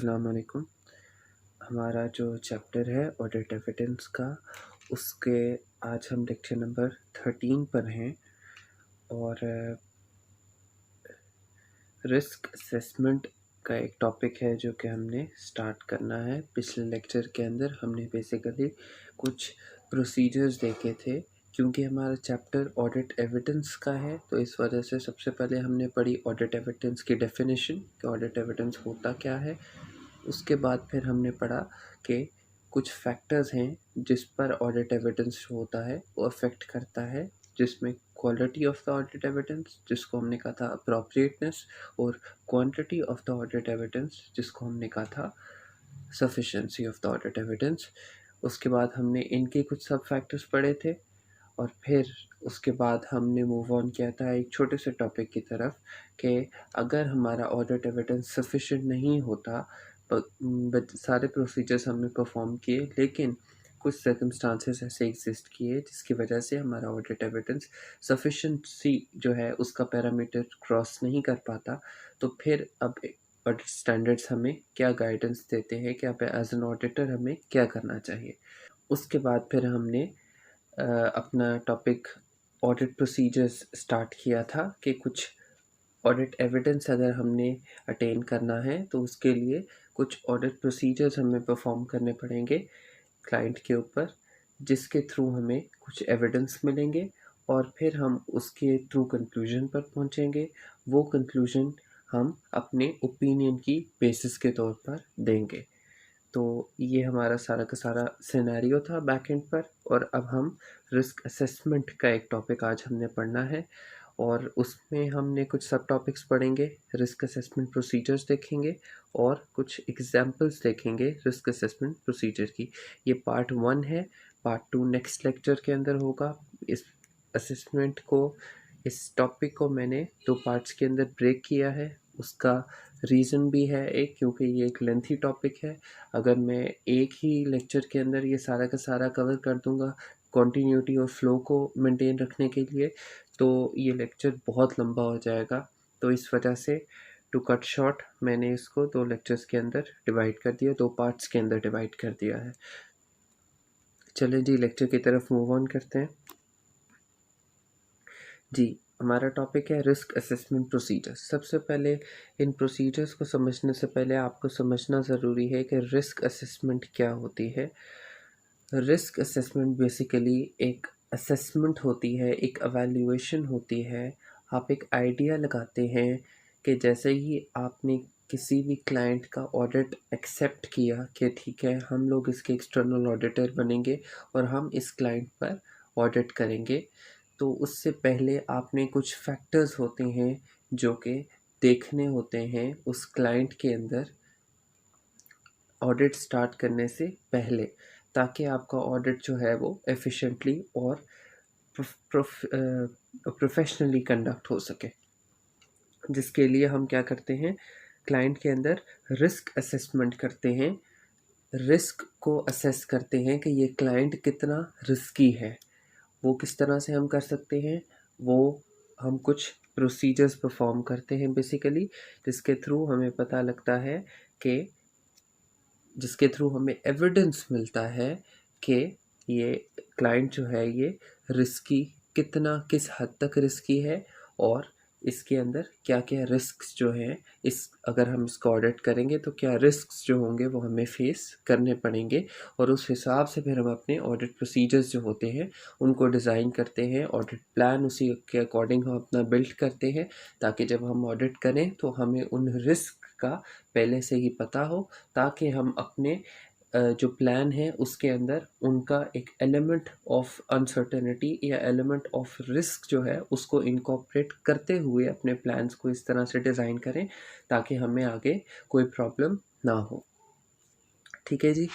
अस्सलाम वालेकुम। हमारा जो चैप्टर है ऑडिट एविडेंस का, उसके आज हम लेक्चर नंबर 13 पर हैं और रिस्क असेसमेंट का एक टॉपिक है जो कि हमने स्टार्ट करना है। पिछले लेक्चर के अंदर हमने बेसिकली कुछ प्रोसीजर्स देखे थे। क्योंकि हमारा चैप्टर ऑडिट एविडेंस का है तो इस वजह से सबसे पहले हमने पढ़ी ऑडिट एविडेंस की डेफिनेशन कि ऑडिट एविडेंस होता क्या है। उसके बाद फिर हमने पढ़ा कि कुछ फैक्टर्स हैं जिस पर ऑडिट एविडेंस होता है वो अफेक्ट करता है, जिसमें quality of the audit evidence जिसको हमने कहा था अप्रोप्रिएटनेस, और quantity of the audit evidence जिसको हमने कहा था sufficiency of the audit evidence. उसके बाद हमने इनके कुछ सब फैक्टर्स पढ़े थे और फिर उसके बाद हमने मूव ऑन किया था एक छोटे से टॉपिक की तरफ कि अगर हमारा ऑडिट एविडेंस सफिशिएंट नहीं होता, बट सारे प्रोसीजर्स हमने परफॉर्म किए लेकिन कुछ सर्कमस्टांसेस ऐसे एग्जिस्ट किए जिसकी वजह से हमारा ऑडिट एविडेंस सफिशिएंसी जो है उसका पैरामीटर क्रॉस नहीं कर पाता, तो फिर अब ऑडिट स्टैंडर्ड्स हमें क्या गाइडेंस देते हैं कि अब एज एन ऑडिटर हमें क्या करना चाहिए। उसके बाद फिर हमने अपना टॉपिक ऑडिट प्रोसीजर्स स्टार्ट किया था कि कुछ ऑडिट एविडेंस अगर हमने अटेन करना है तो उसके लिए कुछ ऑडिट प्रोसीजर्स हमें परफॉर्म करने पड़ेंगे क्लाइंट के ऊपर, जिसके थ्रू हमें कुछ एविडेंस मिलेंगे और फिर हम उसके थ्रू कंक्लूजन पर पहुंचेंगे। वो कंक्लूजन हम अपने ओपिनियन की बेसिस के तौर पर देंगे। तो ये हमारा सारा का सारा सिनेरियो था बैक एंड पर। और अब हम रिस्क असेसमेंट का एक टॉपिक आज हमने पढ़ना है और उसमें हमने कुछ सब टॉपिक्स पढ़ेंगे, रिस्क असेसमेंट प्रोसीजर्स देखेंगे और कुछ एग्जांपल्स देखेंगे रिस्क असेसमेंट प्रोसीजर की। ये पार्ट 1 है, पार्ट 2 नेक्स्ट लेक्चर के अंदर होगा। इस असेसमेंट को, इस टॉपिक को मैंने 2 पार्ट्स के अंदर ब्रेक किया है। उसका रीज़न भी है एक, क्योंकि ये एक लेंथी टॉपिक है। अगर मैं एक ही लेक्चर के अंदर ये सारा का सारा कवर कर दूंगा कॉन्टीन्यूटी और फ्लो को मेंटेन रखने के लिए, तो ये लेक्चर बहुत लंबा हो जाएगा। तो इस वजह से टू कट शॉर्ट मैंने इसको 2 लेक्चर्स के अंदर डिवाइड कर दिया, 2 पार्ट्स के अंदर डिवाइड कर दिया है। चलें जी, लेक्चर की तरफ मूव ऑन करते हैं जी। हमारा टॉपिक है रिस्क असेसमेंट प्रोसीजर्स। सबसे पहले इन प्रोसीजर्स को समझने से पहले आपको समझना ज़रूरी है कि रिस्क असेसमेंट क्या होती है। रिस्क असेसमेंट बेसिकली एक असेसमेंट होती है, एक एवेल्युएशन होती है। आप एक आइडिया लगाते हैं कि जैसे ही आपने किसी भी क्लाइंट का ऑडिट एक्सेप्ट किया कि ठीक है हम लोग इसके एक्सटर्नल ऑडिटर बनेंगे और हम इस क्लाइंट पर ऑडिट करेंगे, तो उससे पहले आपने कुछ फैक्टर्स होते हैं जो कि देखने होते हैं उस क्लाइंट के अंदर ऑडिट स्टार्ट करने से पहले, ताकि आपका ऑडिट जो है वो एफिशिएंटली और प्रोफेशनली कंडक्ट हो सके। जिसके लिए हम क्या करते हैं, क्लाइंट के अंदर रिस्क असेसमेंट करते हैं। रिस्क को असेस करते हैं कि ये क्लाइंट कितना रिस्की है। वो किस तरह से हम कर सकते हैं, वो हम कुछ प्रोसीजर्स परफॉर्म करते हैं बेसिकली, जिसके थ्रू हमें पता लगता है कि जिसके थ्रू हमें एविडेंस मिलता है कि ये क्लाइंट जो है ये रिस्की कितना, किस हद तक रिस्की है और इसके अंदर क्या क्या रिस्क्स जो हैं, इस अगर हम इसको ऑडिट करेंगे तो क्या रिस्क्स जो होंगे वो हमें फेस करने पड़ेंगे। और उस हिसाब से फिर हम अपने ऑडिट प्रोसीजर्स जो होते हैं उनको डिज़ाइन करते हैं, ऑडिट प्लान उसी के अकॉर्डिंग हम अपना बिल्ड करते हैं, ताकि जब हम ऑडिट करें तो हमें उन रिस्क का पहले से ही पता हो, ताकि हम अपने जो प्लान है उसके अंदर उनका एक एलिमेंट ऑफ अनसर्टेनिटी या एलिमेंट ऑफ रिस्क जो है उसको इनकॉर्पोरेट करते हुए अपने प्लान्स को इस तरह से डिज़ाइन करें ताकि हमें आगे कोई प्रॉब्लम ना हो। ठीक है जी,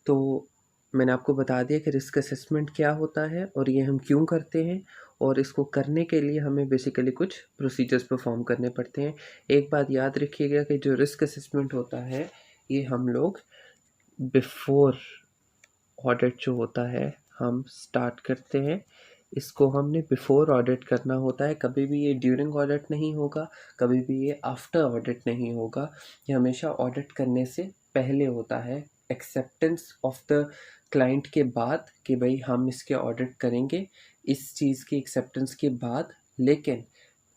तो मैंने आपको बता दिया कि रिस्क असेसमेंट क्या होता है और ये हम क्यों करते हैं, और इसको करने के लिए हमें बेसिकली कुछ प्रोसीजर्स परफॉर्म करने पड़ते हैं। एक बात याद रखिएगा कि जो रिस्क असेसमेंट होता है ये हम लोग बिफोर ऑडिट जो होता है हम स्टार्ट करते हैं। इसको हमने बिफोर ऑडिट करना होता है, कभी भी ये ड्यूरिंग ऑडिट नहीं होगा, कभी भी ये आफ्टर ऑडिट नहीं होगा, ये हमेशा ऑडिट करने से पहले होता है, एक्सेप्टेंस ऑफ द क्लाइंट के बाद कि भाई हम इसके ऑडिट करेंगे, इस चीज़ की एक्सेप्टेंस के बाद, लेकिन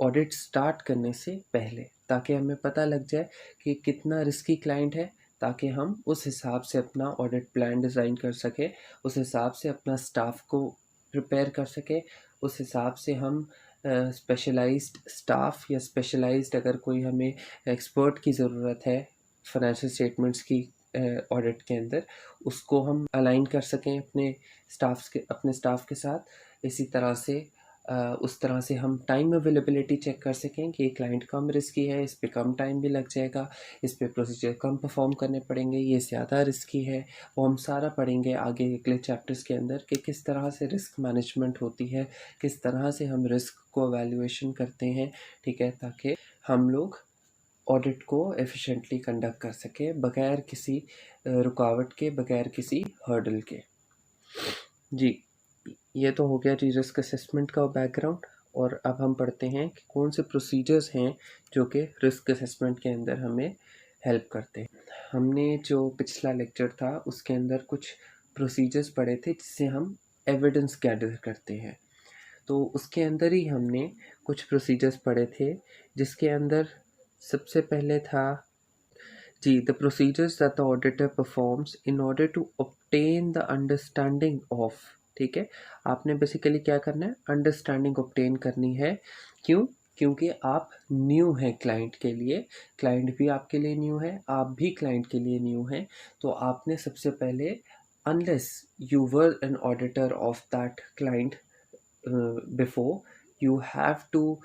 ऑडिट स्टार्ट करने से पहले, ताकि हमें पता लग जाए कि कितना रिस्की क्लाइंट है, ताकि हम उस हिसाब से अपना ऑडिट प्लान डिज़ाइन कर सकें, उस हिसाब से अपना स्टाफ को प्रिपेयर कर सके, उस हिसाब से हम स्पेशलाइज्ड स्टाफ या स्पेशलाइज्ड अगर कोई हमें एक्सपर्ट की ज़रूरत है फाइनेंशियल स्टेटमेंट्स की ऑडिट के अंदर, उसको हम अलाइन कर सकें अपने स्टाफ के साथ। इसी तरह से उस तरह से हम टाइम अवेलेबिलिटी चेक कर सकें कि क्लाइंट कम रिस्की है, इस पे कम टाइम भी लग जाएगा, इस पे प्रोसीजर कम परफॉर्म करने पड़ेंगे, ये ज़्यादा रिस्की है। वो हम सारा पढ़ेंगे आगे अगले चैप्टर्स के अंदर कि किस तरह से रिस्क मैनेजमेंट होती है, किस तरह से हम रिस्क को एवेल्युएशन करते हैं, ठीक है, ताकि हम लोग ऑडिट को एफिशिएंटली कंडक्ट कर सकें बगैर किसी रुकावट के, बगैर किसी हर्डल के। जी, ये तो हो गया जी रिस्क असेसमेंट का बैकग्राउंड। और अब हम पढ़ते हैं कि कौन से प्रोसीजर्स हैं जो कि रिस्क असेसमेंट के अंदर हमें हेल्प करते हैं। हमने जो पिछला लेक्चर था उसके अंदर कुछ प्रोसीजर्स पढ़े थे जिससे हम एविडेंस गैदर करते हैं, तो उसके अंदर ही हमने कुछ प्रोसीजर्स पढ़े थे जिसके अंदर सबसे पहले था जी the procedures that the auditor performs in order to obtain the understanding of. ठीक है, आपने बेसिकली क्या करना है, अंडरस्टैंडिंग ऑब्टेन करनी है। क्यों? क्योंकि आप न्यू हैं क्लाइंट के लिए, क्लाइंट भी आपके लिए न्यू है, आप भी क्लाइंट के लिए न्यू हैं, तो आपने सबसे पहले, unless you were an auditor of that client before, you have to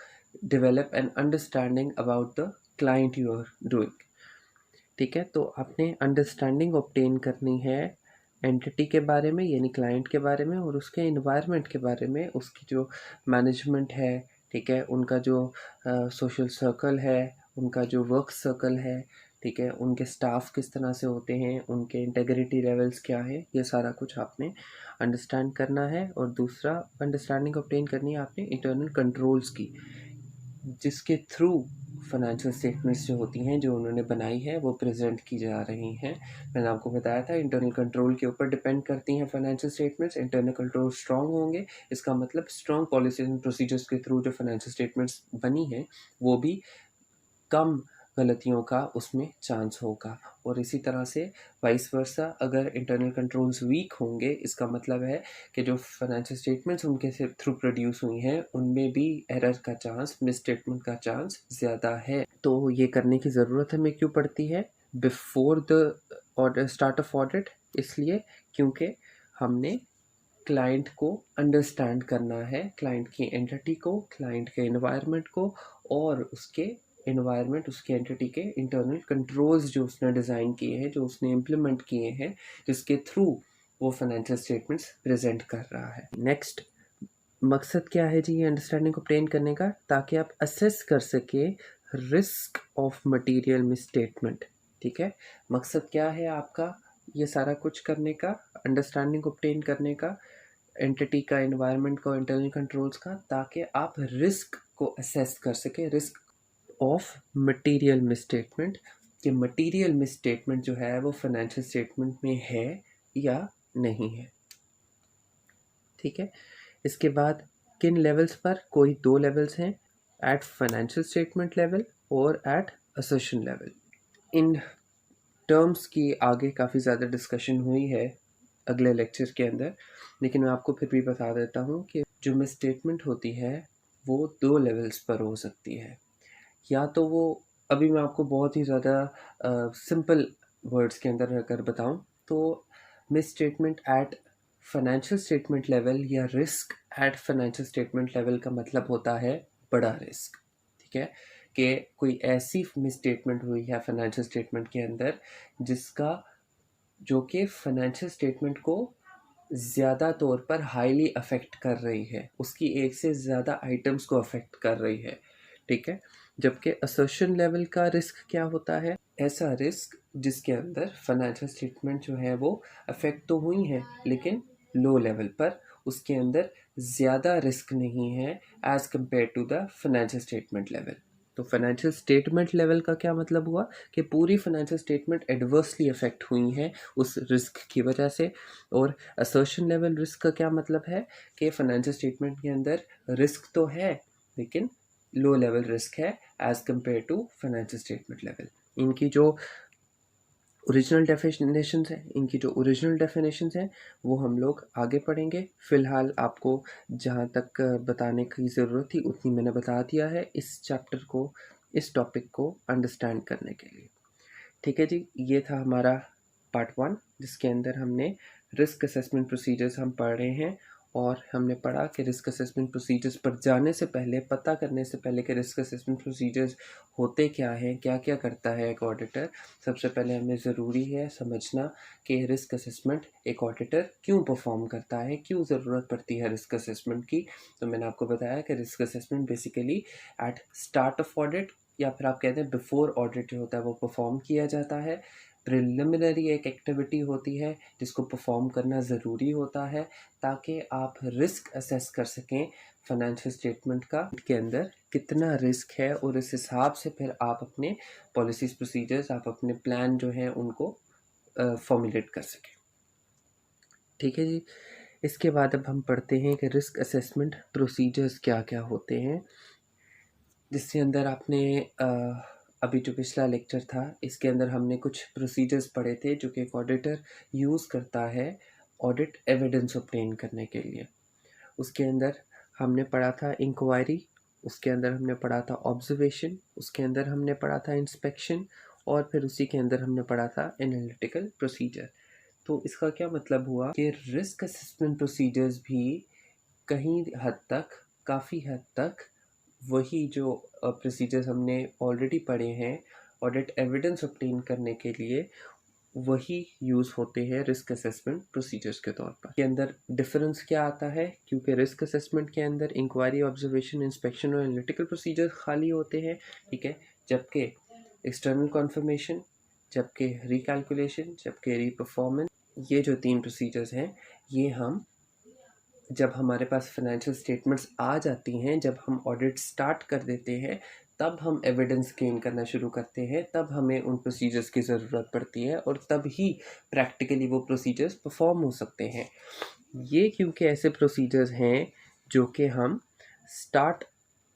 develop an understanding about the client you are doing। ठीक है, तो आपने अंडरस्टैंडिंग ऑब्टेन करनी है एंटिटी के बारे में, यानी क्लाइंट के बारे में, और उसके इन्वायरमेंट के बारे में, उसकी जो मैनेजमेंट है, ठीक है, उनका जो सोशल सर्कल है, उनका जो वर्क सर्कल है, ठीक है, उनके स्टाफ किस तरह से होते हैं, उनके इंटेग्रिटी लेवल्स क्या है, ये सारा कुछ आपने अंडरस्टैंड करना है। और दूसरा अंडरस्टैंडिंग ऑब्टेन करनी है आपने इंटरनल कंट्रोल्स की, जिसके थ्रू फाइनेंशियल स्टेटमेंट्स जो होती हैं जो उन्होंने बनाई है वो प्रेजेंट की जा रही हैं। मैंने आपको बताया था इंटरनल कंट्रोल के ऊपर डिपेंड करती हैं financial statements. Internal control strong होंगे, इसका मतलब स्ट्रांग पॉलिसीज एंड प्रोसीजर्स के थ्रू जो फाइनेंशियल स्टेटमेंट्स बनी हैं वो भी कम गलतियों का उसमें चांस होगा। और इसी तरह से वाइस वर्सा, अगर इंटरनल कंट्रोल्स वीक होंगे, इसका मतलब है कि जो फाइनेंशियल स्टेटमेंट्स उनके से थ्रू प्रोड्यूस हुई हैं उनमें भी एरर का चांस, मिसस्टेटमेंट का चांस ज़्यादा है। तो ये करने की ज़रूरत हमें क्यों पड़ती है before the audit, start of audit? इसलिए क्योंकि हमने क्लाइंट को अंडरस्टैंड करना है, क्लाइंट की एंटिटी को, क्लाइंट के एनवायरनमेंट को, और उसके एनवायरनमेंट, उसके एंटिटी के इंटरनल कंट्रोल्स जो उसने डिज़ाइन किए हैं, जो उसने इम्प्लीमेंट किए हैं, जिसके थ्रू वो फाइनेंशियल स्टेटमेंट्स प्रेजेंट कर रहा है। नेक्स्ट मकसद क्या है जी ये अंडरस्टैंडिंग ऑब्टेन करने का? ताकि आप असेस कर सके रिस्क ऑफ मटेरियल मिसस्टेटमेंट। ठीक है, मकसद क्या है आपका ये सारा कुछ करने का, अंडरस्टैंडिंग ऑब्टेन करने का, एंटिटी का, एनवायरनमेंट का, इंटरनल कंट्रोल्स का, ताकि आप रिस्क को असेस कर सके, रिस्क ऑफ मटेरियल मिसस्टेटमेंट, कि मटेरियल मिसस्टेटमेंट जो है वो फाइनेंशियल स्टेटमेंट में है या नहीं है। ठीक है, इसके बाद किन लेवल्स पर? कोई दो लेवल्स हैं, एट फाइनेंशियल स्टेटमेंट लेवल और at assertion level. In terms की आगे काफ़ी ज़्यादा डिस्कशन हुई है अगले लेक्चर के अंदर, लेकिन मैं आपको फिर भी बता देता हूँ कि जो मिसस्टेटमेंट होती है वो दो लेवल्स पर हो सकती है। या तो वो, अभी मैं आपको बहुत ही ज़्यादा सिंपल वर्ड्स के अंदर अगर बताऊँ तो, misstatement at financial statement level या risk at financial statement level का मतलब होता है बड़ा रिस्क। ठीक है, कि कोई ऐसी मिसस्टेटमेंट हुई है फाइनेंशियल स्टेटमेंट के अंदर जिसका, जो कि फाइनेंशियल स्टेटमेंट को ज़्यादा तौर पर हाईली अफेक्ट कर रही है, उसकी एक से ज़्यादा आइटम्स को अफेक्ट कर रही है। ठीक है, जबकि असर्शन लेवल का रिस्क क्या होता है? ऐसा रिस्क जिसके अंदर फाइनेंशियल स्टेटमेंट जो है वो अफेक्ट तो हुई हैं लेकिन लो लेवल पर, उसके अंदर ज़्यादा रिस्क नहीं है as compare to the financial statement level. तो फाइनेंशियल स्टेटमेंट लेवल का क्या मतलब हुआ कि पूरी फाइनेंशियल स्टेटमेंट एडवर्सली अफेक्ट हुई हैं उस रिस्क की वजह से। और असर्शन लेवल रिस्क का क्या मतलब है कि फाइनेंशियल स्टेटमेंट के अंदर रिस्क तो है लेकिन लो लेवल रिस्क है as compare to financial statement level. इनकी जो ओरिजिनल डेफिनेशंस हैं वो हम लोग आगे पढ़ेंगे। फ़िलहाल आपको जहाँ तक बताने की ज़रूरत थी उतनी मैंने बता दिया है इस चैप्टर को, इस टॉपिक को अंडरस्टैंड करने के लिए। ठीक है जी, ये था हमारा पार्ट 1 जिसके अंदर हमने रिस्क असेसमेंट प्रोसीजर्स हम पढ़ रहे हैं। और हमने पढ़ा कि रिस्क असेसमेंट प्रोसीजर्स पर जाने से पहले, पता करने से पहले कि रिस्क असेसमेंट प्रोसीजर्स होते क्या हैं, क्या क्या करता है एक ऑडिटर। सबसे पहले हमें ज़रूरी है समझना कि रिस्क असेसमेंट एक ऑडिटर क्यों परफॉर्म करता है, क्यों ज़रूरत पड़ती है रिस्क असेसमेंट की। तो मैंने आपको बताया कि risk assessment basically at start of audit या फिर आप कहते हैं बिफोर ऑडिट जो होता है वो परफॉर्म किया जाता है। प्रिलिमिनरी एक एक्टिविटी होती है जिसको परफॉर्म करना ज़रूरी होता है ताकि आप रिस्क असेस कर सकें फाइनेंशियल स्टेटमेंट का के अंदर कितना रिस्क है, और इस हिसाब से फिर आप अपने पॉलिसीज़ प्रोसीजर्स, आप अपने प्लान जो हैं उनको फॉर्मुलेट कर सकें। ठीक है जी, इसके बाद अब हम पढ़ते हैं कि रिस्क असेसमेंट प्रोसीजर्स क्या क्या होते हैं, जिसके अंदर आपने अभी जो पिछला लेक्चर था इसके अंदर हमने कुछ प्रोसीजर्स पढ़े थे जो कि एक ऑडिटर यूज़ करता है ऑडिट एविडेंस ऑब्टेन करने के लिए। उसके अंदर हमने पढ़ा था इंक्वायरी, उसके अंदर हमने पढ़ा था ऑब्जर्वेशन, उसके अंदर हमने पढ़ा था इंस्पेक्शन, और फिर उसी के अंदर हमने पढ़ा था एनालिटिकल प्रोसीजर। तो इसका क्या मतलब हुआ कि रिस्क असेसमेंट प्रोसीजर्स भी कहीं हद तक, काफ़ी हद तक वही जो प्रोसीजर्स हमने ऑलरेडी पढ़े हैं ऑडिट एविडेंस ऑब्टेन करने के लिए, वही यूज़ होते हैं रिस्क असेसमेंट प्रोसीजर्स के तौर पर। के अंदर डिफरेंस क्या आता है, क्योंकि रिस्क असेसमेंट के अंदर इंक्वायरी, ऑब्जर्वेशन, इंस्पेक्शन और एनालिटिकल प्रोसीजर खाली होते हैं, ठीक है, जबकि एक्सटर्नल कॉन्फर्मेशन, जबकि रिकैलकुलेशन, जबकि रीपरफॉर्मेंस, ये जो 3 प्रोसीजर्स हैं ये हम जब हमारे पास फाइनेंशियल स्टेटमेंट्स आ जाती हैं, जब हम ऑडिट स्टार्ट कर देते हैं, तब हम एविडेंस गेन करना शुरू करते हैं, तब हमें उन प्रोसीजर्स की ज़रूरत पड़ती है और तब ही प्रैक्टिकली वो प्रोसीजर्स परफॉर्म हो सकते हैं। ये क्योंकि ऐसे प्रोसीजर्स हैं जो कि हम स्टार्ट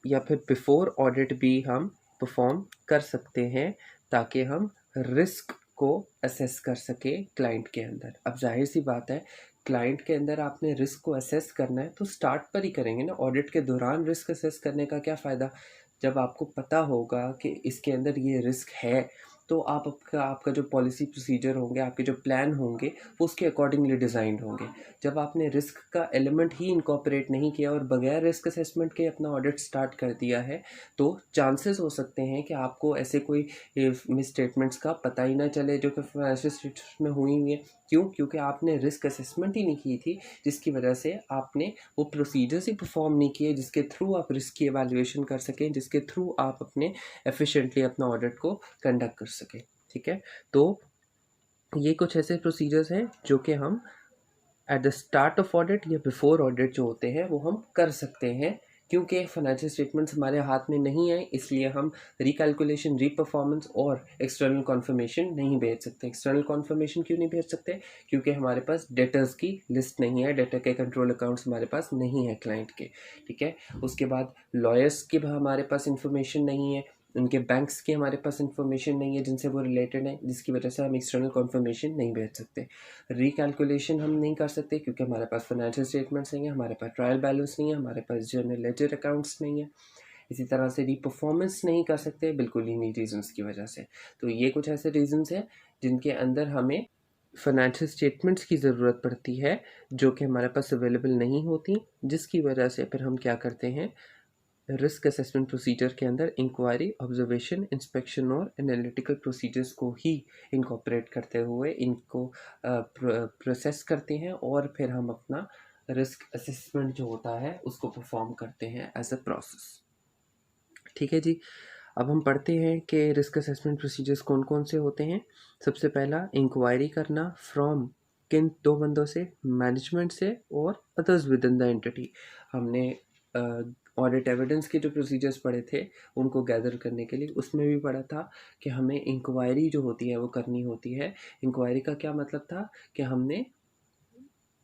या फिर बिफोर ऑडिट भी हम परफॉर्म कर सकते हैं ताकि हम रिस्क को असेस कर सके क्लाइंट के अंदर। अब जाहिर सी बात है, क्लाइंट के अंदर आपने रिस्क को असेस करना है तो स्टार्ट पर ही करेंगे ना। ऑडिट के दौरान रिस्क असेस करने का क्या फ़ायदा, जब आपको पता होगा कि इसके अंदर ये रिस्क है तो आपका जो पॉलिसी प्रोसीजर होंगे, आपके जो प्लान होंगे वो उसके अकॉर्डिंगली डिज़ाइंड होंगे। जब आपने रिस्क का एलिमेंट ही इनकॉर्पोरेट नहीं किया और बगैर रिस्क असेसमेंट के अपना ऑडिट स्टार्ट कर दिया है तो चांसेस हो सकते हैं कि आपको ऐसे कोई मिस स्टेटमेंट्स का पता ही ना चले जो कि फाइनेंशियल स्टेटमेंट्स में हुई हुई है। क्यों? क्योंकि आपने रिस्क असेसमेंट ही नहीं की थी, जिसकी वजह से आपने वो प्रोसीजर्स ही परफॉर्म नहीं किए जिसके थ्रू आप रिस्क की एवेल्युएशन कर सकें, जिसके थ्रू आप अपने एफिशिएंटली अपना ऑडिट को कंडक्ट कर सकें। ठीक है, तो ये कुछ ऐसे प्रोसीजर्स हैं जो कि हम eight the start of audit या बिफोर ऑडिट जो होते हैं वो हम कर सकते हैं। क्योंकि फाइनेंशियल स्टेटमेंट्स हमारे हाथ में नहीं आए इसलिए हम रिकैलकुलेशन, रीपरफॉर्मेंस और एक्सटर्नल कॉन्फर्मेशन नहीं भेज सकते। एक्सटर्नल कॉन्फर्मेशन क्यों नहीं भेज सकते? क्योंकि हमारे पास डेटर्स की लिस्ट नहीं है, डेटर के कंट्रोल अकाउंट्स हमारे पास नहीं है क्लाइंट के। ठीक है, उसके बाद लॉयर्स की हमारे पास इंफॉर्मेशन नहीं है, उनके बैंक्स की हमारे पास इंफॉर्मेशन नहीं है जिनसे वो रिलेटेड है, जिसकी वजह से हम एक्सटर्नल कॉन्फर्मेशन नहीं भेज सकते। रिकैलकुलेशन हम नहीं कर सकते क्योंकि हमारे पास फाइनेंशियल स्टेटमेंट्स नहीं है, हमारे पास ट्रायल बैलेंस नहीं है, हमारे पास जर्नल लेजर अकाउंट्स नहीं है। इसी तरह से रीपरफॉर्मेंस नहीं कर सकते बिल्कुल इन्हीं रीजंस की वजह से। तो ये कुछ ऐसे रीजंस हैं जिनके अंदर हमें फाइनेंशियल स्टेटमेंट्स की ज़रूरत पड़ती है जो कि हमारे पास अवेलेबल नहीं होती, जिसकी वजह से फिर हम क्या करते हैं, रिस्क असेसमेंट प्रोसीजर के अंदर इंक्वायरी, ऑब्जर्वेशन, इंस्पेक्शन और एनालिटिकल प्रोसीजर्स को ही इनकॉर्पोरेट करते हुए इनको प्रोसेस करते हैं और फिर हम अपना रिस्क असेसमेंट जो होता है उसको परफॉर्म करते हैं एज अ प्रोसेस। ठीक है जी, अब हम पढ़ते हैं कि रिस्क असेसमेंट प्रोसीजर्स कौन कौन से होते हैं। सबसे पहला, इंक्वायरी करना फ्रॉम किन 2 बंदों से? मैनेजमेंट से और others with in the entity. हमने ऑडिट एविडेंस के जो प्रोसीजर्स पढ़े थे उनको गैदर करने के लिए, उसमें भी पढ़ा था कि हमें इंक्वायरी जो होती है वो करनी होती है। इंक्वायरी का क्या मतलब था कि हमने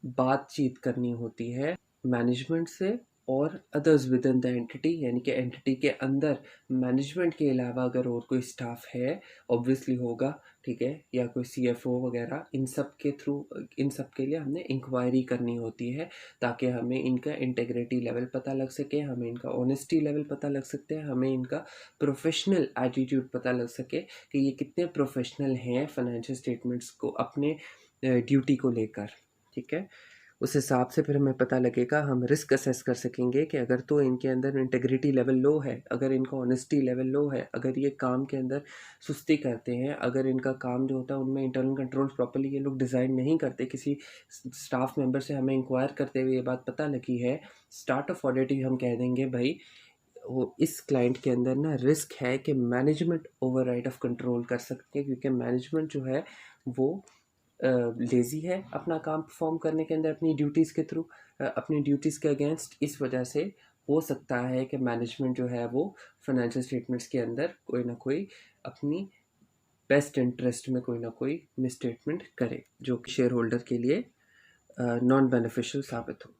बातचीत करनी होती है मैनेजमेंट से और others with in the entity, यानी कि एंटिटी के अंदर मैनेजमेंट के अलावा अगर और कोई स्टाफ है, ऑब्वियसली होगा, ठीक है, या कोई सीएफओ वगैरह, इन सब के थ्रू, इन सब के लिए हमने इंक्वायरी करनी होती है ताकि हमें इनका इंटेग्रिटी लेवल पता लग सके, हमें इनका ऑनेस्टी लेवल पता लग सकते हैं, हमें इनका प्रोफेशनल एटीट्यूड पता लग सके कि ये कितने प्रोफेशनल हैं फाइनेंशियल स्टेटमेंट्स को अपने ड्यूटी को लेकर, ठीक है। उस हिसाब से फिर हमें पता लगेगा, हम रिस्क असेस कर सकेंगे कि अगर तो इनके अंदर इंटेग्रिटी लेवल लो है, अगर इनका ऑनेस्टी लेवल लो है, अगर ये काम के अंदर सुस्ती करते हैं, अगर इनका काम जो होता है उनमें इंटरनल कंट्रोल्स प्रॉपर्ली ये लोग डिज़ाइन नहीं करते। किसी स्टाफ मेंबर से हमें इंक्वायर करते हुए ये बात पता लगी है, स्टार्ट ऑफ ऑडिट ही हम कह देंगे भाई वो इस क्लाइंट के अंदर ना रिस्क है कि मैनेजमेंट ओवरराइड ऑफ कंट्रोल कर सकते हैं, क्योंकि मैनेजमेंट जो है वो लेज़ी है अपना काम परफॉर्म करने के अंदर अपनी ड्यूटीज़ के थ्रू, अपनी ड्यूटीज़ के अगेंस्ट। इस वजह से हो सकता है कि मैनेजमेंट जो है वो फाइनेंशियल स्टेटमेंट्स के अंदर कोई ना कोई अपनी बेस्ट इंटरेस्ट में कोई ना कोई मिसस्टेटमेंट करे जो कि शेयर होल्डर के लिए नॉन बेनिफिशियल साबित हो।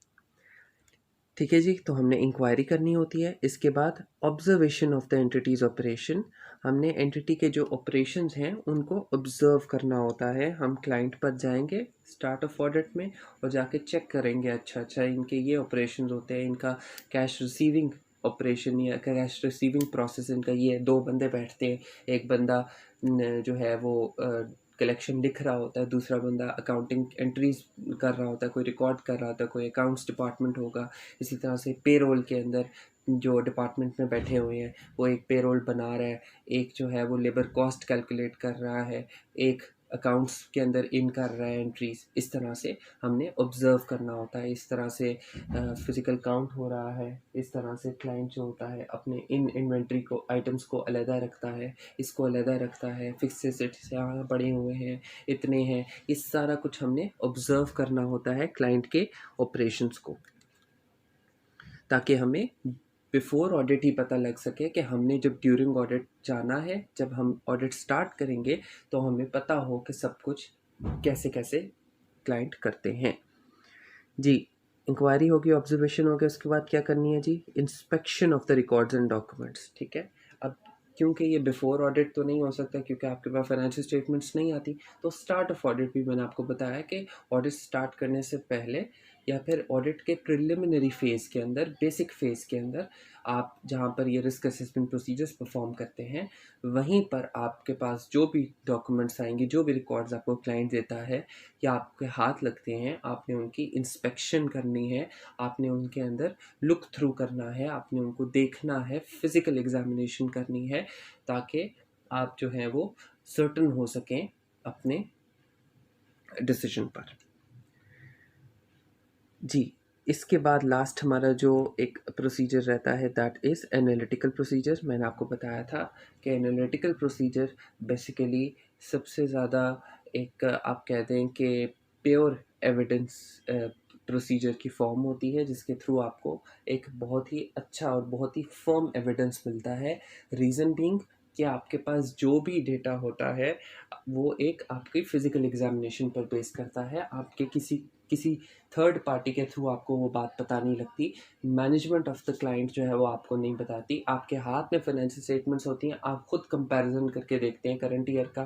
ठीक है जी, तो हमने इंक्वायरी करनी होती है। इसके बाद observation of the entities operation, हमने एंटिटी के जो ऑपरेशंस हैं उनको ऑब्जर्व करना होता है। हम क्लाइंट पर जाएंगे स्टार्ट ऑफ ऑडिट में और जाके चेक करेंगे, अच्छा इनके ये ऑपरेशंस होते हैं, इनका कैश रिसीविंग ऑपरेशन या कैश रिसीविंग प्रोसेस इनका ये, 2 बंदे बैठते हैं, एक बंदा जो है वो कलेक्शन लिख रहा होता है, दूसरा बंदा अकाउंटिंग एंट्रीज कर रहा होता है, कोई रिकॉर्ड कर रहा होता है, कोई अकाउंट्स डिपार्टमेंट होगा। इसी तरह से पेरोल के अंदर जो डिपार्टमेंट में बैठे हुए हैं वो एक पेरोल बना रहा है, एक जो है वो लेबर कॉस्ट कैलकुलेट कर रहा है, एक अकाउंट्स के अंदर इन कर रहा है एंट्रीज। इस तरह से हमने ऑब्जर्व करना होता है, इस तरह से फिजिकल काउंट हो रहा है, इस तरह से क्लाइंट जो होता है अपने इन इन्वेंट्री को आइटम्स को अलहदा रखता है, इसको अलहदा रखता है, फिक्स एसेट्स यहाँ पड़े हुए हैं, इतने हैं, इस सारा कुछ हमने ऑब्जर्व करना होता है क्लाइंट के ऑपरेशंस को, ताकि हमें बिफोर ऑडिट ही पता लग सके कि हमने जब ड्यूरिंग ऑडिट जाना है, जब हम ऑडिट स्टार्ट करेंगे तो हमें पता हो कि सब कुछ कैसे कैसे क्लाइंट करते हैं। जी, इंक्वायरी होगी, ऑब्जर्वेशन हो गया, उसके बाद क्या करनी है जी? Inspection of the records and documents, ठीक है। अब क्योंकि ये बिफोर ऑडिट तो नहीं हो सकता क्योंकि आपके पास फाइनेंशियल स्टेटमेंट्स नहीं आती, तो स्टार्ट ऑफ ऑडिट भी मैंने आपको बताया कि ऑडिट स्टार्ट करने से पहले या फिर ऑडिट के प्रिलिमिनरी फेज़ के अंदर, बेसिक फ़ेज़ के अंदर, आप जहाँ पर ये रिस्क असेसमेंट प्रोसीजर्स परफॉर्म करते हैं, वहीं पर आपके पास जो भी डॉक्यूमेंट्स आएंगे, जो भी रिकॉर्ड्स आपको क्लाइंट देता है या आपके हाथ लगते हैं, आपने उनकी इंस्पेक्शन करनी है, आपने उनके अंदर लुक थ्रू करना है, आपने उनको देखना है, फिज़िकल एग्जामिनेशन करनी है, ताकि आप जो हैं वो सर्टन हो सकें अपने डिसीजन पर। जी, इसके बाद लास्ट हमारा जो एक प्रोसीजर रहता है दैट इज़ एनालिटिकल प्रोसीजर। मैंने आपको बताया था कि एनालिटिकल प्रोसीजर बेसिकली सबसे ज़्यादा एक आप कह दें कि प्योर एविडेंस प्रोसीजर की फॉर्म होती है, जिसके थ्रू आपको एक बहुत ही अच्छा और बहुत ही फर्म एविडेंस मिलता है। रीज़न बीइंग कि आपके पास जो भी डेटा होता है वो एक आपकी फ़िज़िकल एग्जामिनेशन पर बेस करता है, आपके किसी किसी थर्ड पार्टी के थ्रू आपको वो बात पता नहीं लगती। मैनेजमेंट ऑफ द क्लाइंट जो है वो आपको नहीं बताती। आपके हाथ में फाइनेंशियल स्टेटमेंट्स होती हैं, आप खुद कंपैरिजन करके देखते हैं करंट ईयर का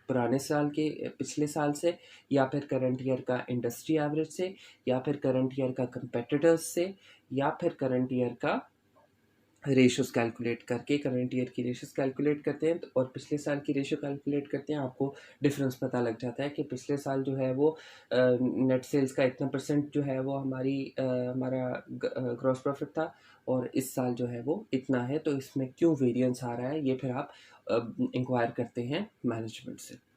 पुराने साल के पिछले साल से, या फिर करंट ईयर का इंडस्ट्री एवरेज से, या फिर करंट ईयर का कंपेटिटर्स से, या फिर करंट ईयर का रेशियोज़ कैलकुलेट करके करंट ईयर की रेशियोज़ कैलकुलेट करते हैं और पिछले साल की रेशियो कैलकुलेट करते हैं। आपको डिफरेंस पता लग जाता है कि पिछले साल जो है वो नेट सेल्स का इतना परसेंट जो है वो हमारा ग्रॉस प्रॉफिट था और इस साल जो है वो इतना है, तो इसमें क्यों वेरिएंस आ रहा है, ये फिर आप इंक्वायर करते हैं मैनेजमेंट से।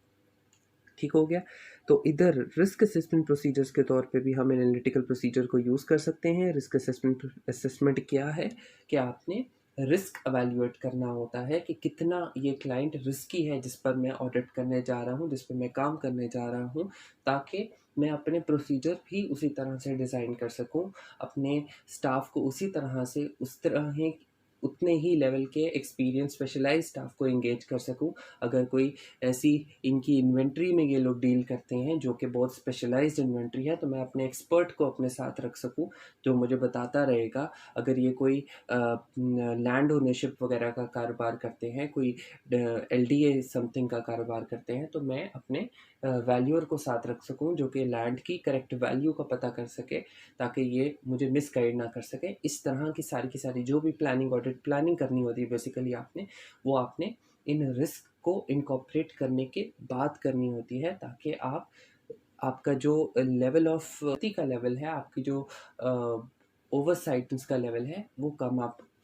ठीक हो गया। तो इधर रिस्क असेसमेंट प्रोसीजर्स के तौर पे भी हम एनालिटिकल प्रोसीजर को यूज़ कर सकते हैं। रिस्क असेसमेंट क्या है कि आपने रिस्क एवेल्युएट करना होता है कि कितना ये क्लाइंट रिस्की है जिस पर मैं ऑडिट करने जा रहा हूँ, जिस पर मैं काम करने जा रहा हूँ, ताकि मैं अपने प्रोसीजर भी उसी तरह से डिज़ाइन कर सकूं, अपने स्टाफ को उसी तरह से उस तरह ही उतने ही लेवल के एक्सपीरियंस स्पेशलाइज्ड स्टाफ को एंगेज कर सकूं। अगर कोई ऐसी इनकी इन्वेंट्री में ये लोग डील करते हैं जो कि बहुत स्पेशलाइज्ड इन्वेंट्री है, तो मैं अपने एक्सपर्ट को अपने साथ रख सकूं जो मुझे बताता रहेगा। अगर ये कोई लैंड ओनरशिप वगैरह का कारोबार करते हैं, कोई LDA समथिंग का कारोबार करते हैं, तो मैं अपने वैल्यूअर को साथ रख सकूं जो कि लैंड की करेक्ट वैल्यू का पता कर सके, ताकि ये मुझे मिसगाइड ना कर सके। इस तरह की सारी जो भी प्लानिंग ऑडिट प्लानिंग करनी होती है बेसिकली आपने इन रिस्क को इनकॉर्पोरेट करने के बाद करनी होती है, ताकि आपका जो लेवल ऑफ का लेवल है, आपकी जो ओवरसाइट का लेवल है, वो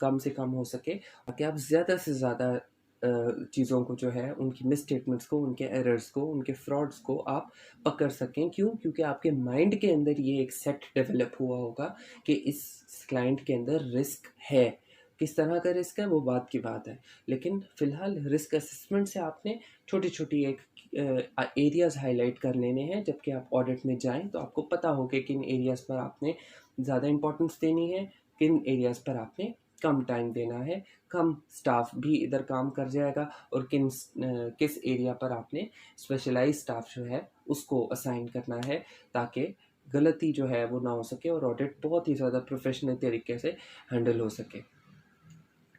कम से कम हो सके, ताकि आप ज़्यादा से ज़्यादा चीज़ों को जो है, उनकी मिस स्टेटमेंट्स को, उनके एरर्स को, उनके फ्रॉड्स को आप पकड़ सकें। क्यों? क्योंकि आपके माइंड के अंदर ये एक सेट डेवलप हुआ होगा कि इस क्लाइंट के अंदर रिस्क है। किस तरह का रिस्क है वो बात की बात है, लेकिन फ़िलहाल रिस्क असेसमेंट से आपने छोटी-छोटी एक एरियाज़ हाइलाइट कर लेने हैं। जबकि आप ऑडिट में जाएँ तो आपको पता हो कि किन एरियाज़ पर आपने ज़्यादा इम्पोर्टेंस देनी है, किन एरियाज़ पर आपने कम टाइम देना है, कम स्टाफ भी इधर काम कर जाएगा, और किस एरिया पर आपने स्पेशलाइज्ड स्टाफ जो है उसको असाइन करना है, ताकि गलती जो है वो ना हो सके और ऑडिट बहुत ही ज़्यादा प्रोफेशनल तरीके से हैंडल हो सके।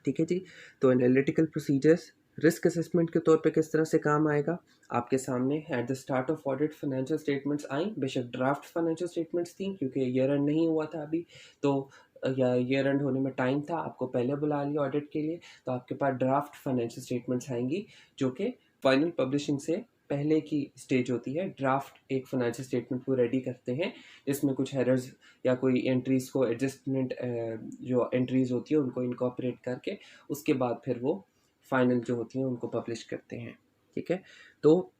ठीक है जी। तो एनालिटिकल प्रोसीजर्स रिस्क असेसमेंट के तौर पे किस तरह से काम आएगा, आपके सामने at the start of audit financial statements आई। बेशक ड्राफ्ट फाइनेंशियल स्टेटमेंट्स थी, क्योंकि ईयर एंड नहीं हुआ था अभी, तो या ईयर एंड होने में टाइम था, आपको पहले बुला लिया ऑडिट के लिए, तो आपके पास ड्राफ्ट फाइनेंशियल स्टेटमेंट्स आएंगी, जो कि फाइनल पब्लिशिंग से पहले की स्टेज होती है। ड्राफ्ट एक फाइनेंशियल स्टेटमेंट को रेडी करते हैं, जिसमें कुछ एरर्स या कोई एंट्रीज़ को एडजस्टमेंट, जो एंट्रीज़ होती है उनको इनकॉर्पोरेट करके उसके बाद फिर वो फाइनल जो होती हैं उनको पब्लिश करते हैं। ठीक है, तो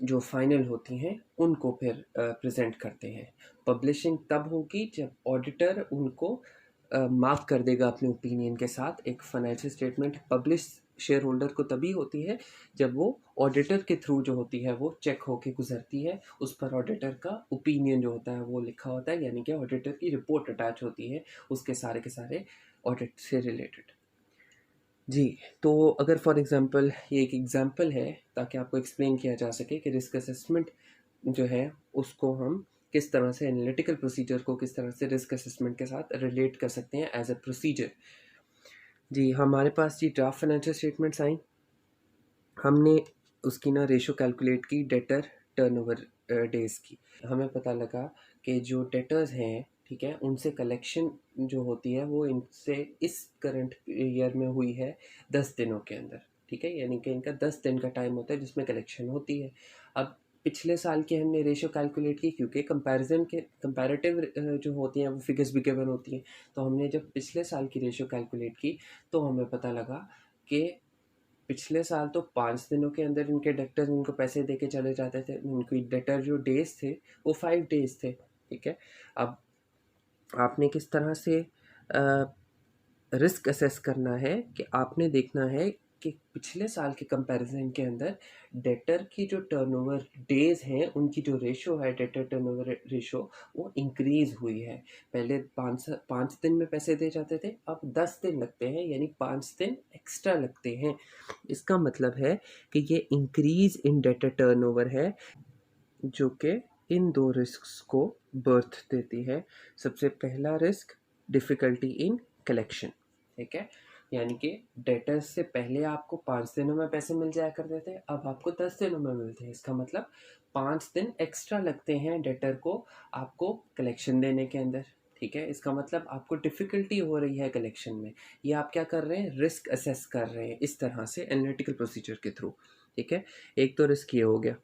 जो फाइनल होती हैं उनको फिर प्रेजेंट करते हैं। पब्लिशिंग तब होगी जब ऑडिटर उनको मार्क कर देगा अपने ओपिनियन के साथ। एक financial statement publish share holder को तभी होती है जब वो ऑडिटर के थ्रू जो होती है वो चेक होके गुजरती है, उस पर ऑडिटर का ओपिनियन जो होता है वो लिखा होता है, यानी कि ऑडिटर की रिपोर्ट अटैच होती है उसके सारे ऑडिट से रिलेटेड। जी, तो अगर फॉर एग्ज़ाम्पल ये एक एग्ज़ाम्पल है ताकि आपको एक्सप्लेन किया जा सके कि रिस्क असेसमेंट जो है उसको हम किस तरह से एनालिटिकल प्रोसीजर को किस तरह से रिस्क असेसमेंट के साथ रिलेट कर सकते हैं एज अ प्रोसीजर। जी, हमारे पास जी ड्राफ्ट फाइनेंशियल स्टेटमेंट्स आई। हमने उसकी ना रेशो कैलकुलेट की डेटर टर्नओवर डेज़ की। हमें पता लगा कि जो डेटर्स हैं, ठीक है, उनसे कलेक्शन जो होती है वो इनसे इस करंट ईयर में हुई है 10 दिनों के अंदर। ठीक है, यानी कि इनका 10 दिन का टाइम होता है जिसमें कलेक्शन होती है। अब पिछले साल की हमने रेशो कैलकुलेट की, क्योंकि कंपैरेटिव जो होती हैं वो फिगर्स भी गिवन होती हैं। तो हमने जब पिछले साल की रेशो कैलकुलेट की तो हमें पता लगा कि पिछले साल तो 5 दिनों के अंदर इनके डेटर्स इनको पैसे दे के चले जाते थे। इनकी डेटर जो डेज़ थे वो 5 डेज़ थे। ठीक है, अब आपने किस तरह से रिस्क असेस करना है कि आपने देखना है कि पिछले साल के कंपैरिजन के अंदर डेटर की जो टर्नओवर डेज़ हैं उनकी जो रेशो है, डेटर टर्नओवर रेशो, वो इंक्रीज़ हुई है। पहले 5 दिन में पैसे दे जाते थे, अब 10 दिन लगते हैं, यानी 5 दिन एक्स्ट्रा लगते हैं। इसका मतलब है कि ये इंक्रीज़ इन डेटर टर्नओवर है, जो कि इन 2 रिस्क्स को बर्थ देती है। सबसे पहला रिस्क डिफ़िकल्टी इन कलेक्शन। ठीक है, यानी कि डेटर्स से पहले आपको 5 दिनों में पैसे मिल जाया करते थे, अब आपको 10 दिनों में मिलते हैं। इसका मतलब 5 दिन एक्स्ट्रा लगते हैं डेटर को आपको कलेक्शन देने के अंदर। ठीक है, इसका मतलब आपको डिफ़िकल्टी हो रही है कलेक्शन में। ये आप क्या कर रहे हैं, रिस्क असेस कर रहे हैं इस तरह से एनालिटिकल प्रोसीजर के थ्रू। ठीक है, एक तो रिस्क ये हो गया।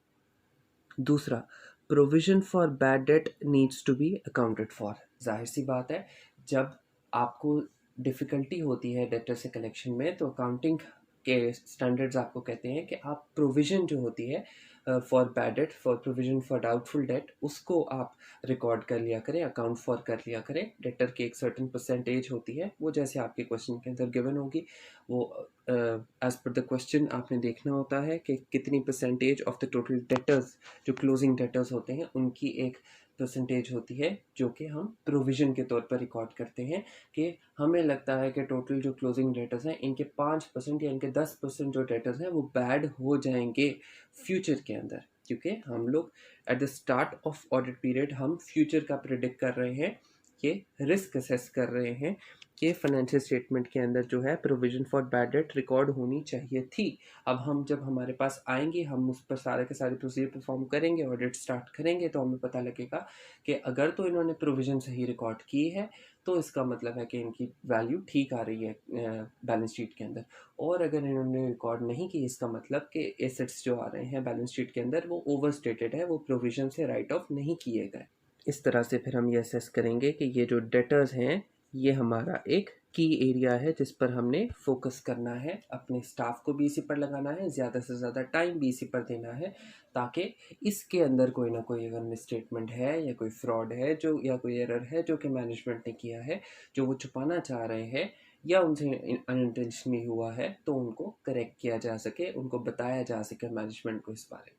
दूसरा, provision for bad debt needs to be accounted for. जाहिर सी बात है, जब आपको डिफ़िकल्टी होती है डेटर से कलेक्शन में, तो अकाउंटिंग के स्टैंडर्ड्स आपको कहते हैं कि आप प्रोविज़न जो होती है for bad date, for provision for doubtful debt, उसको आप रिकॉर्ड कर लिया करें, अकाउंट फॉर कर लिया करें। डेटर की एक सर्टेन परसेंटेज होती है, वो जैसे आपके क्वेश्चन के अंदर गिवन होगी, वो एज़ पर द क्वेश्चन आपने देखना होता है कि कितनी percentage of the total debtors, जो क्लोजिंग डेटर्स होते हैं, उनकी एक परसेंटेज होती है जो कि हम प्रोविज़न के तौर पर रिकॉर्ड करते हैं कि हमें लगता है कि टोटल जो क्लोजिंग डेटर्स हैं, इनके 5% या इनके 10% जो डेटर्स हैं वो बैड हो जाएंगे फ्यूचर के अंदर, क्योंकि हम लोग eight the start of audit period हम फ्यूचर का प्रिडिक्ट कर रहे हैं, ये रिस्क असेस कर रहे हैं कि फाइनेंशियल स्टेटमेंट के अंदर जो है provision for bad date record होनी चाहिए थी। अब हम जब हमारे पास आएंगे, हम उस पर सारे के सारे प्रोसीजर परफॉर्म करेंगे, ऑडिट स्टार्ट करेंगे, तो हमें पता लगेगा कि अगर तो इन्होंने प्रोविज़न सही रिकॉर्ड की है तो इसका मतलब है कि इनकी वैल्यू ठीक आ रही है बैलेंस शीट के अंदर, और अगर इन्होंने रिकॉर्ड नहीं की, इसका मतलब कि एसेट्स जो आ रहे हैं बैलेंस शीट के अंदर वो ओवर स्टेटेड है, वो प्रोविज़न से राइट ऑफ नहीं किए गए। इस तरह से फिर हम ये असेस करेंगे कि ये जो डेटर्स हैं, ये हमारा एक की एरिया है जिस पर हमने फोकस करना है, अपने स्टाफ को भी इसी पर लगाना है, ज़्यादा से ज़्यादा टाइम भी इसी पर देना है, ताकि इसके अंदर कोई ना कोई अगर मिसस्टेटमेंट है या कोई फ्रॉड है जो, या कोई एरर है जो कि मैनेजमेंट ने किया है, जो वो छुपाना चाह रहे हैं या उनसे अनइंटेंशनली हुआ है, तो उनको करेक्ट किया जा सके, उनको बताया जा सके मैनेजमेंट को इस बारे में,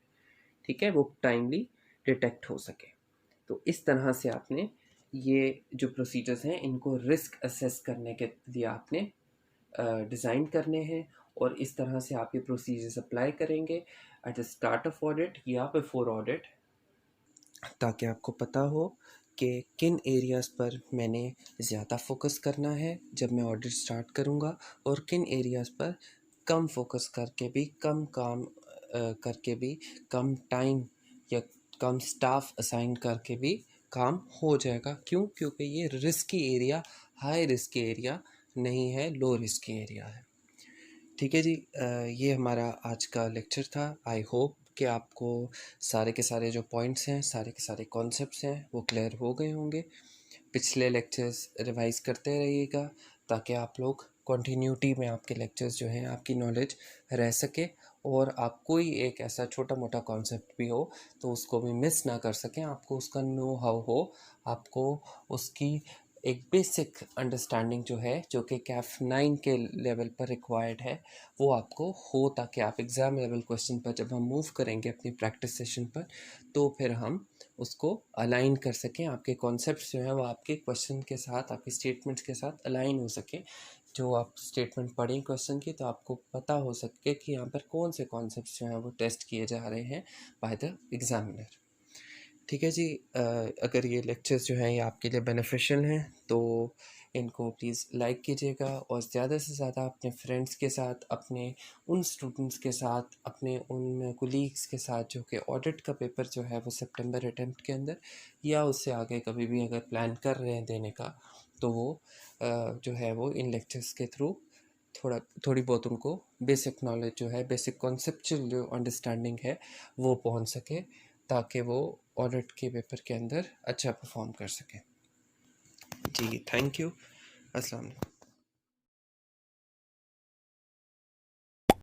ठीक है, वो टाइमली डिटेक्ट हो सके। तो इस तरह से आपने ये जो प्रोसीजर्स हैं इनको रिस्क असेस करने के लिए आपने डिज़ाइन करने हैं, और इस तरह से आप ये प्रोसीजर्स अप्लाई करेंगे eight the start of audit या बिफोर ऑडिट, ताकि आपको पता हो कि किन एरियाज़ पर मैंने ज़्यादा फोकस करना है जब मैं ऑडिट स्टार्ट करूँगा, और किन एरियाज़ पर कम फोकस करके भी, कम काम करके भी, कम टाइम या कम स्टाफ असाइन करके भी काम हो जाएगा। क्यों? क्योंकि ये risky area high risk area नहीं है, लो रिस्क एरिया है। ठीक है जी, ये हमारा आज का लेक्चर था। आई होप कि आपको सारे के सारे जो पॉइंट्स हैं, सारे के सारे कॉन्सेप्ट्स हैं, वो क्लियर हो गए होंगे। पिछले लेक्चर्स रिवाइज करते रहिएगा ताकि आप लोग कंटिन्यूटी में आपके लेक्चर्स जो हैं, आपकी नॉलेज रह सके, और आप कोई एक ऐसा छोटा मोटा कॉन्सेप्ट भी हो तो उसको भी मिस ना कर सकें, आपको उसका नो हाउ हो, आपको उसकी एक बेसिक अंडरस्टैंडिंग जो है, जो कि कैफ 9 के लेवल पर रिक्वायर्ड है, वो आपको हो, ताकि आप एग्ज़ाम लेवल क्वेश्चन पर जब हम मूव करेंगे अपनी प्रैक्टिस सेशन पर, तो फिर हम उसको अलाइन कर सकें, आपके कॉन्सेप्ट्स जो हैं वो आपके क्वेश्चन के साथ, आपके स्टेटमेंट्स के साथ अलाइन हो सकें। जो आप स्टेटमेंट पढ़ें क्वेश्चन की, तो आपको पता हो सके कि यहाँ पर कौन से कॉन्सेप्ट्स जो हैं वो टेस्ट किए जा रहे हैं बाय द एग्ज़ामिनर। ठीक है जी, अगर ये लेक्चर्स जो हैं ये आपके लिए बेनिफिशियल हैं तो इनको प्लीज़ लाइक कीजिएगा, और ज़्यादा से ज़्यादा अपने फ्रेंड्स के साथ, अपने उन स्टूडेंट्स के साथ, अपने उन कोलीग्स के साथ जो कि ऑडिट का पेपर जो है वो सितंबर अटेम्प्ट के अंदर या उससे आगे कभी भी अगर प्लान कर रहे हैं देने का, तो वो जो है वो इन लेक्चर्स के थ्रू थोड़ी बहुत उनको बेसिक नॉलेज जो है, बेसिक कॉन्सेप्चुअल जो अंडरस्टैंडिंग है वो पहुंच सके, ताकि वो ऑडिट के पेपर के अंदर अच्छा परफॉर्म कर सकें। जी थैंक यू, अस्सलाम वालेकुम।